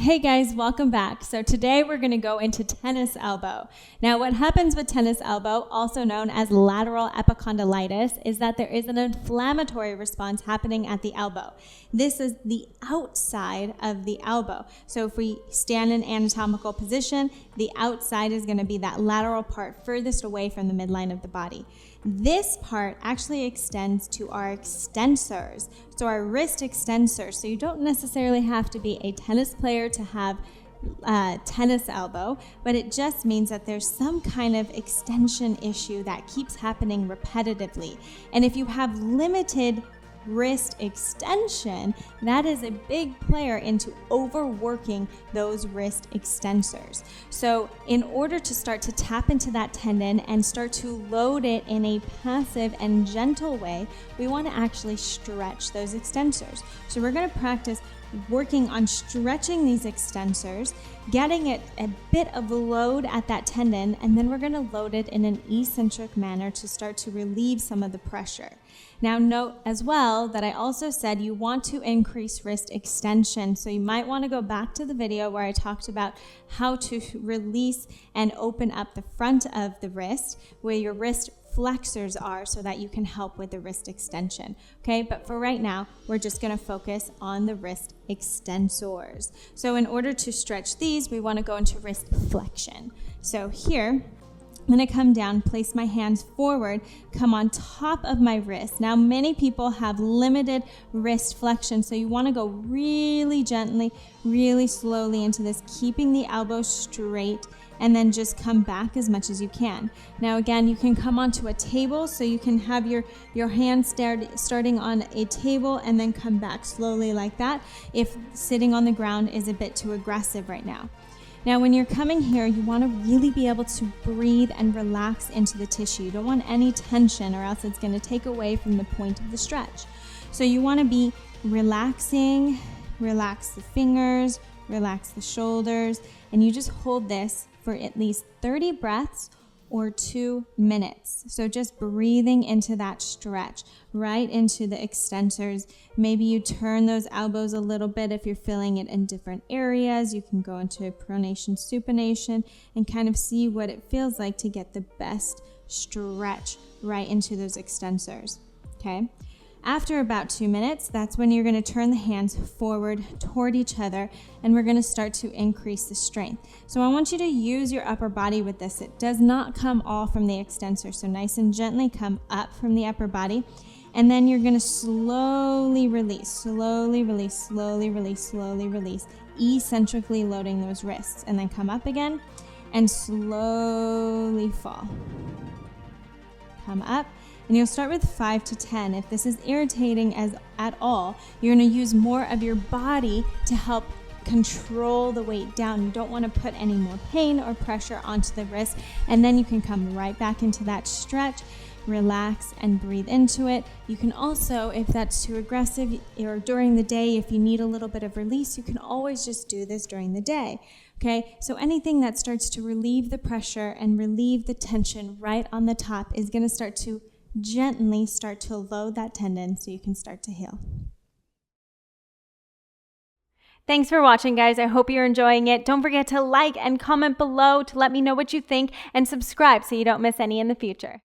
Hey guys, welcome back. So today we're going to go into tennis elbow. Now what happens with tennis elbow, also known as lateral epicondylitis, is that there is an inflammatory response happening at the elbow. This is the outside of the elbow. So if we stand in anatomical position, the outside is going to be that lateral part furthest away from the midline of the body. This part actually extends to our extensors, so our wrist extensors. So you don't necessarily have to be a tennis player to have tennis elbow, but it just means that there's some kind of extension issue that keeps happening repetitively. And if you have limited wrist extension, that is a big player into overworking those wrist extensors. So in order to start to tap into that tendon and start to load it in a passive and gentle way, we want to actually stretch those extensors. So we're going to practice working on stretching these extensors, getting it a bit of load at that tendon, and then we're going to load it in an eccentric manner to start to relieve some of the pressure. Now note as well that I also said you want to increase wrist extension, so you might want to go back to the video where I talked about how to release and open up the front of the wrist, where your wrist flexors are, so that you can help with the wrist extension. Okay, but for right now, we're just going to focus on the wrist extensors. So in order to stretch these, we want to go into wrist flexion. So here, I'm going to come down, place my hands forward, come on top of my wrist. Now, many people have limited wrist flexion, so you want to go really gently, really slowly into this, keeping the elbow straight, and then just come back as much as you can. Now again, you can come onto a table, so you can have your hands starting on a table and then come back slowly like that if sitting on the ground is a bit too aggressive right now. Now when you're coming here, you want to really be able to breathe and relax into the tissue. You don't want any tension, or else it's going to take away from the point of the stretch. So you want to be relaxing, relax the fingers, relax the shoulders, and you just hold this for at least 30 breaths or 2 minutes. So just breathing into that stretch, right into the extensors. Maybe you turn those elbows a little bit if you're feeling it in different areas. You can go into pronation, supination, and kind of see what it feels like to get the best stretch right into those extensors, okay? After about 2 minutes, that's when you're going to turn the hands forward toward each other, and we're going to start to increase the strength. So I want you to use your upper body with this. It does not come all from the extensor, so nice and gently come up from the upper body, and then you're going to slowly release, slowly release, slowly release, slowly release, eccentrically loading those wrists, and then come up again and slowly fall. Come up. And you'll start with 5 to 10. If this is irritating at all, you're going to use more of your body to help control the weight down. You don't want to put any more pain or pressure onto the wrist. And then you can come right back into that stretch, relax, and breathe into it. You can also, if that's too aggressive, or during the day, if you need a little bit of release, you can always just do this during the day. Okay, so anything that starts to relieve the pressure and relieve the tension right on the top is going to start to gently start to load that tendon so you can start to heal. Thanks for watching, guys. I hope you're enjoying it. Don't forget to like and comment below to let me know what you think, and subscribe so you don't miss any in the future.